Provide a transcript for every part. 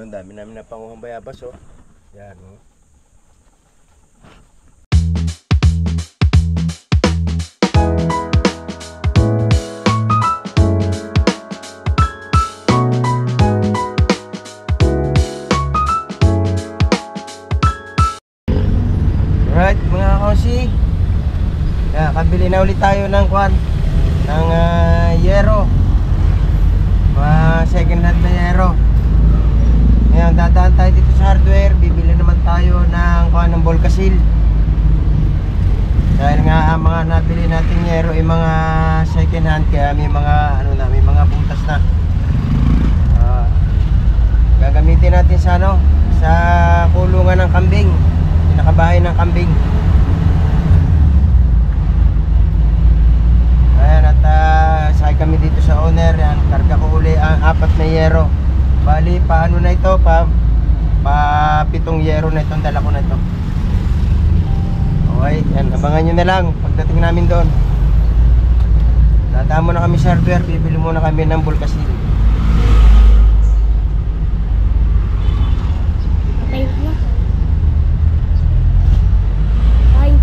Ang dami namin na panguhang bayabas, oh. Yan, oh. Alright, mga kausi. Yan, kabili na ulit tayo ng yero. Second hand na yero. Ngayon, dadaan tayo dito sa hardware. Bibili naman tayo ng Volcasil. Dahil nga mga nabili natin yero ay mga second hand, kaya may mga may mga butas na. Gagamitin natin sa kulungan ng kambing, pinakabahay ng kambing. Ayan, at sakay kami dito sa owner. Yan, karga ko uli ang 4 na yero. Bali, paano na ito? Pa 7 yero na itong dala ko na ito. Okay, yan, abangan nyo na lang pagdating namin doon. Dadaan muna kami sa hardware, bibili muna kami ng Volcasil. Okay na. Ay.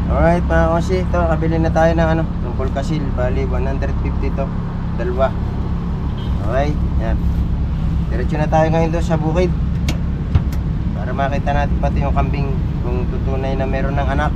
Alright mga kasi, ito kabili na tayo ng Volcasil. Bali 150 to, dalawa. Okay, yan. Diretso na tayo ngayon doon sa bukid para makita natin pati yung kambing kung tutunay na meron ng anak.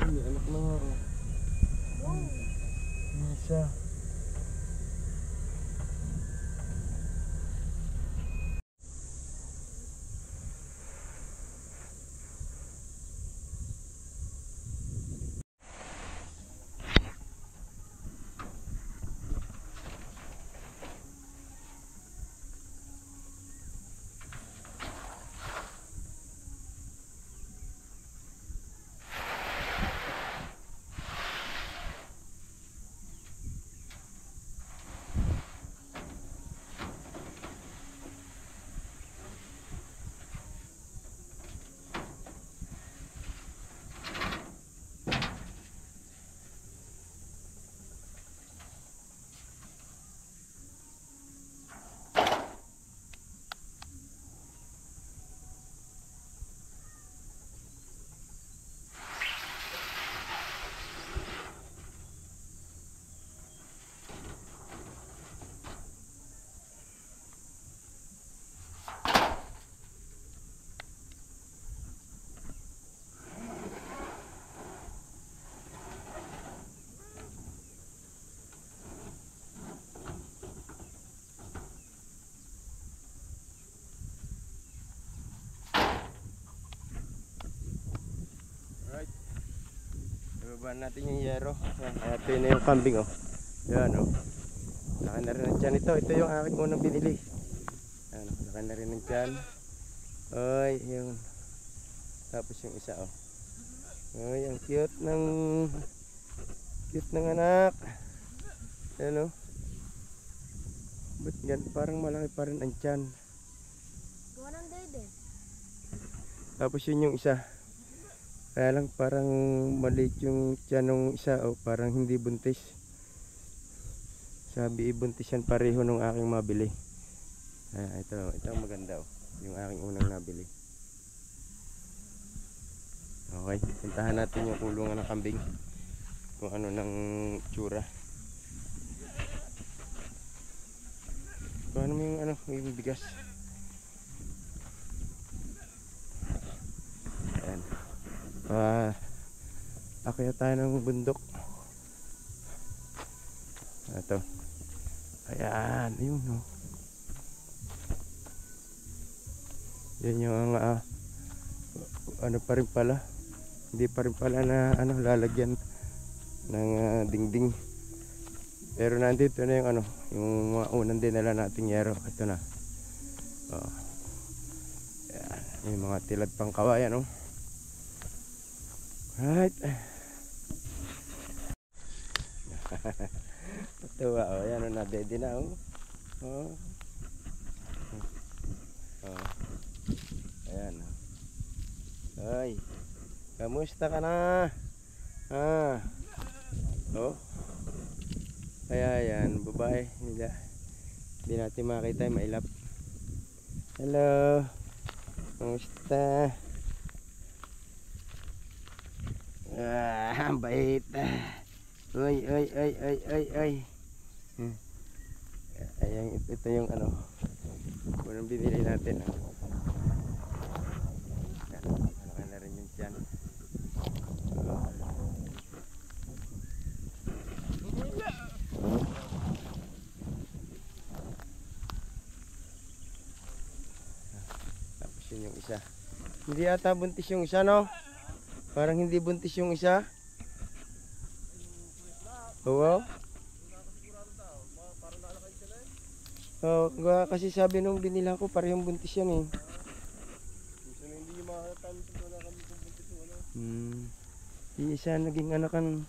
Anak na nga, oh. Isa. Ibaba natin yung yero. Ito na yung kambing, oh. Yan, oh. Laki na rin ang tiyan ito. Ito yung aking unang binili. Yan, oh. Laki na rin ang tiyan. Oy, yun. Tapos yung isa oh. Ay, ang cute ng anak. Ayan oh. Ba't gan? Parang malaki pa rin ang tiyan. Gawa ng dede. Tapos yun yung isa. Kaya lang parang maliit yung tiyan ng isa oh. Parang hindi buntis. Sabi ibuntis yan pareho nung aking mabili. Ito ang maganda oh. Yung aking unang nabili. Okay, puntahan natin yung kulungan ng kambing. Kung ano ng tsura. Kung ano yung ano, yung bigas. Ayan. Akyat tayo ng bundok. Ito. Ayan, ayun no. Yan yung ano pa rin pala. Hindi pa rin pala na ano lalagyan ng dingding. Pero nandito na yung ano, yung mga unang dinala nating yero. Ito na. Oh. Ayan, yung mga tilad pang kawayan oh. Right. Tuwa oh, yan oh, nadede na oh. Oh. Oh. Ayan oh. Ay. Kamusta ka na? Oh. Kaya yan, babae nila. Hindi natin makita yung mailap. Hello. Kamusta? Ang bait. Oy. Ayan, ito yung ano. Unang binili natin. Malaki na rin yung tiyan. Tapos yun yung isa. Hindi ata buntis yung isa no? Parang hindi buntis yung isa. Oo. Oh, kasi sabi nung binila ko parehong buntis yan eh. Gusto na hindi makakatalo sa wala kami kung buntis yung ano. Yung isa naging anakan.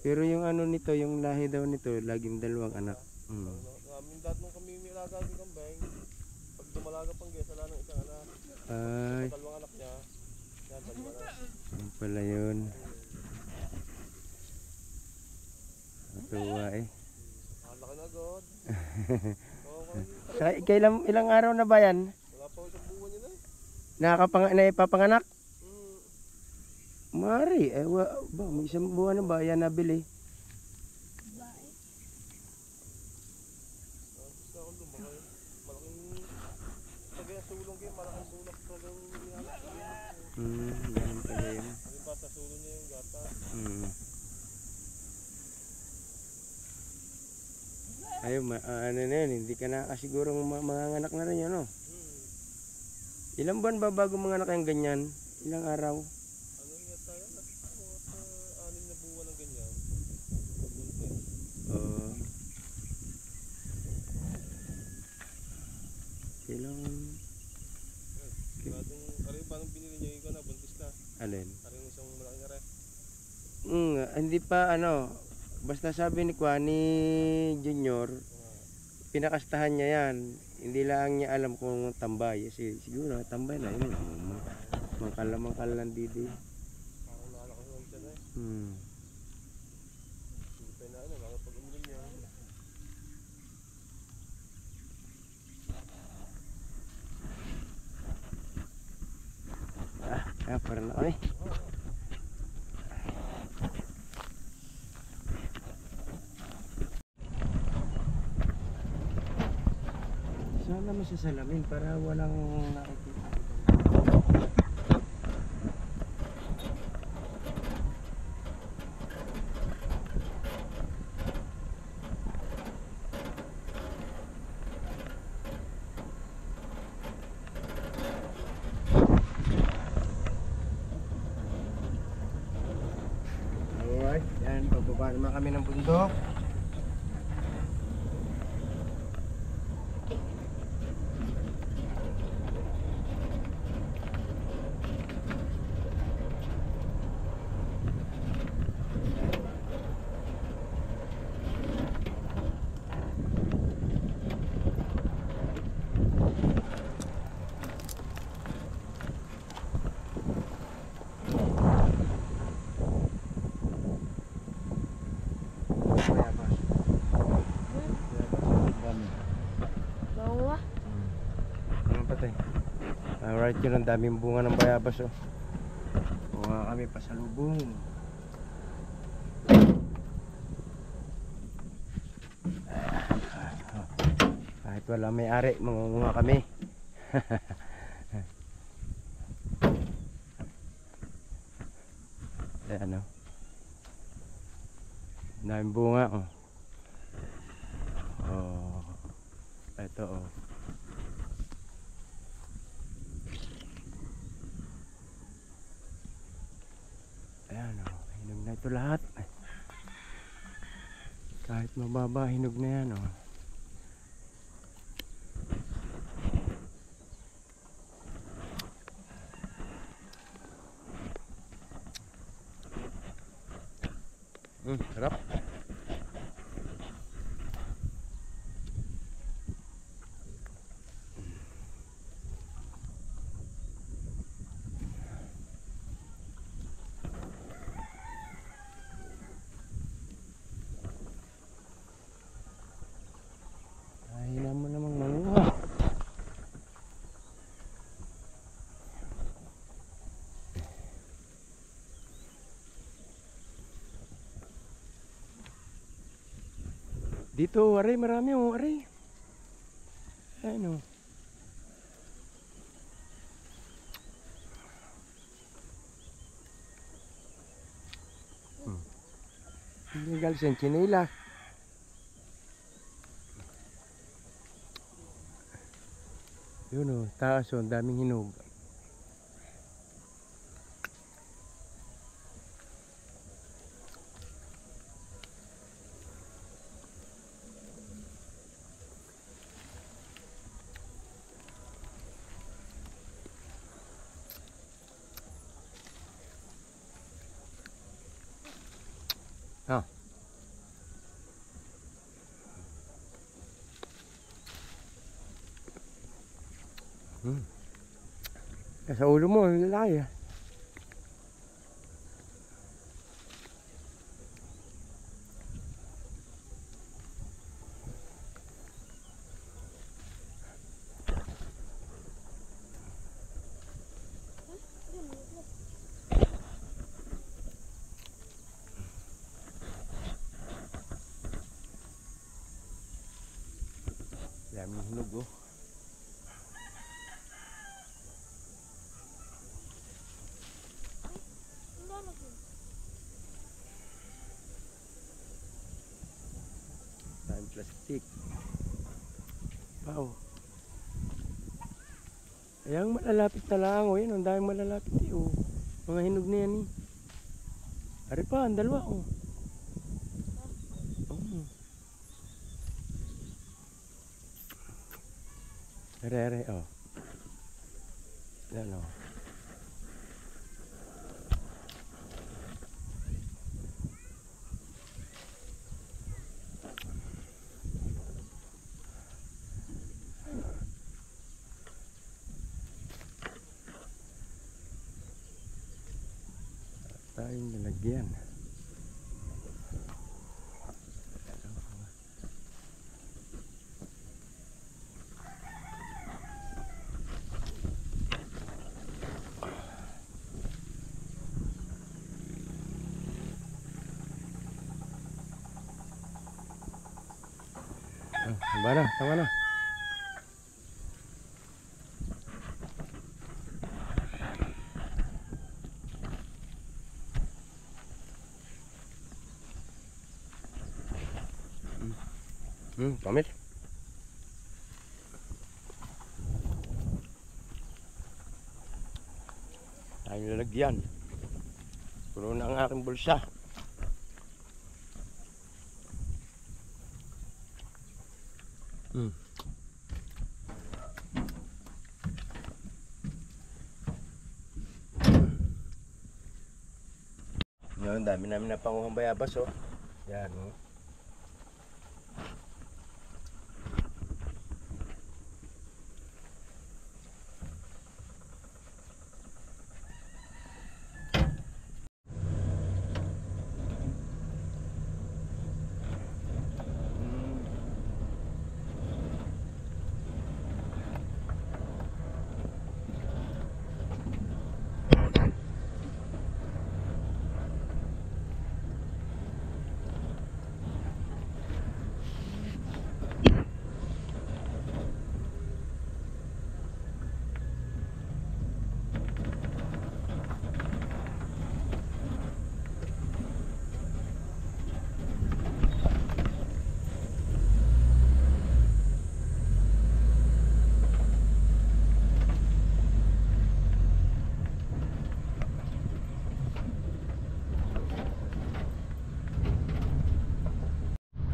Pero yung ano nito, yung lahi daw nito, laging dalawang anak. Namin dati nung kami nilaga ng kambing, pag dumalaga pang gesa, wala ng isang anak. Ay. Dalawang anak niya, yan, dalawa na. Yan pala yun. Natuwa eh. Nakalaki na agad. Ilang araw na ba yan? Wala pa isang buwan yun eh. Naipapanganak? Mari, may isang buwan na ba yan nabili? Gusto akong lumaki. Malaking, tagay ang sulong kayo, malaking bulak talagang nilalak. Ganun pala yun. Ano ba, sa sulong niya yung gata. Ayun, ano na yun, hindi ka na kasigurong manganganak na rin yun, no? Ilang buwan ba bago manganak yung ganyan? Ilang araw? Ano nga tayo? Mga 6 na buwan ng ganyan. Kailangan... Karin pa nung binili niyo, ikaw na, buntis na. Alin? Karin isang malaki na rin. Hindi pa ano, basta sabi ni Junior, pinakastahan niya yan. Hindi lang niya alam kung tambay. Siguro tambay na yun. Mangkal lang didi. Parang naalaki naman siya na eh. Sipay na ano, nakapag umiling niya. Parang na kami. Sana masasalamin para walang nakikita. Alright, yan, bababa naman kami ng bundok. Alright, yun ang daming bunga ng bayabas oh. Bunga kami pasalubong. Kahit wala may-ari, mangunguha kami. Ayan oh. Daming bunga oh. Oh. Ito oh. Ayan oh. Hinog na ito lahat. Kahit mababa, hinog na yan oh. Sarap. Ay, naman namang manguha. Dito, aray, marami oh, aray. Ano? Hindi galing sa chinila. Yun oh, taas oh, ang daming hinog. Ha. Sa ulo mo, lalaki ah. Daming hinog oh. Hindi ano yun. Daming plastic. Wow. Ayan, malalapit na lang oh. Yan, ang daming malalapit eh oh. Mga hinog na yan eh. Ari pa, ang dalawa oh. Oh. Are oh. Yan oh. Tayong nalagyan. Tama na. Pamit. Tayong lalagyan. Puno na ang aking bulsa. Ngayon, dami namin na panguhang bayabas oh. Yan oh.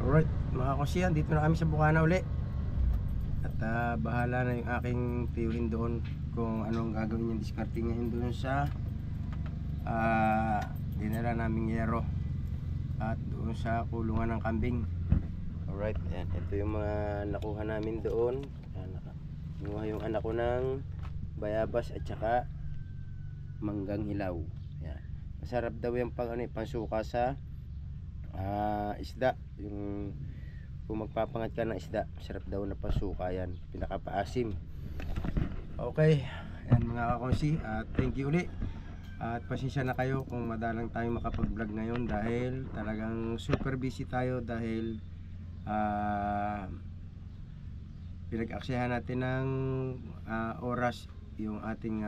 Alright, mga kosiyan, dito na kami sa Bukana uli. At bahala na yung aking tiyuhin doon kung anong gagawin yung discarding ngayon doon sa dinala naming yero at doon sa kulungan ng kambing. Alright, ayan, ito yung mga nakuha namin doon. Kinuha yung anak ko ng bayabas at saka manggang hilaw. Ayan. Masarap daw yung pangsuka sa isda. Yung kung magpapangat ka ng isda, masarap daw na pasuka yan, pinakapaasim. Okay, ayan mga kakonsi, thank you ulit. At pasensya na kayo kung madalang tayong makapag-vlog ngayon dahil talagang super busy tayo dahil pinag-aksyahan natin ng oras yung ating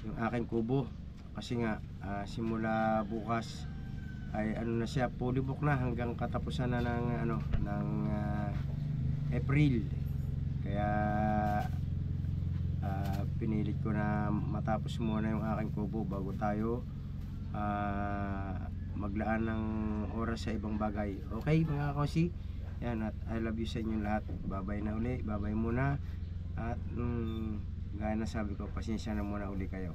yung aking kubo kasi nga simula bukas ay ano na siya, fully book na hanggang katapusan na ng April. Kaya pinilit ko na matapos muna yung aking kubo bago tayo maglaan ng oras sa ibang bagay. Okay mga kasi, yan, at I love you sa inyo lahat. Babay na uli, babay muna. At gaya na sabi ko, pasensya na muna uli kayo.